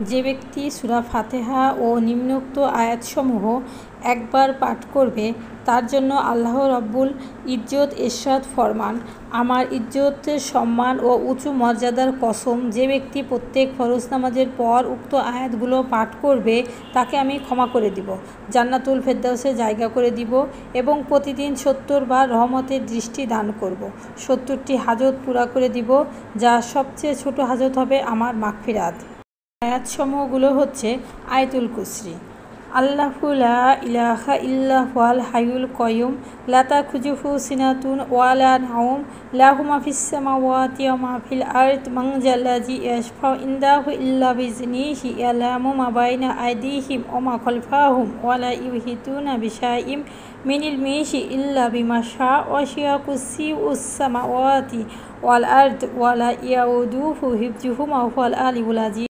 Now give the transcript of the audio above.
যে ব্যক্তি সূরা ফাতিহা ও নিম্নোক্ত আয়াতসমূহ একবার পাঠ করবে তার জন্য আল্লাহ রাব্বুল ইজ্জত ইরশাদ ফরমান, আমার ইজ্জতের সম্মান ও উঁচু মর্যাদার কসম, যে ব্যক্তি প্রত্যেক ফরজ নামাজের পর উক্ত আয়াতগুলো পাঠ করবে তাকে আমি ক্ষমা করে দিব, জান্নাতুল ফেরদাউসে জায়গা করে দিব এবং প্রতিদিন 70 বার রহমতের দৃষ্টি দান করব। 70টি হাজত পুরা করে দিব, যা সবচেয়ে ছোট হাজত হবে আমার মাগফিরাত। আয়াতসমূহগুলো হচ্ছে আয়াতুল কুরসি। আল্লাহু লা ইলাহা ইল্লা হুয়াল হাইয়ুল কাইয়ুম লা তাখুযুহু সিনাতুন ওয়া লা নাওম লাহু মা ফিস সামাওয়াতি ওয়া মা ফিল আরদ মান যাল্লাযী ইয়াশফাউ ইনদাহু ইল্লা বিইজনিহি ইয়ালামু মা বাইনা আইদিহিম ওয়া মা খালফাহুম ওয়া লা ইউহিতুনা বিশাইইম মিন ইলমিহি ইল্লা বিমা শাআ ওয়াসি'a কুরসিয়্যুস সামাওয়াতি ওয়াল আরদ ওয়া লা ইয়াউদুহু হিফযুহুমা ওয়া হুয়াল আলিয়্যুল আযীম।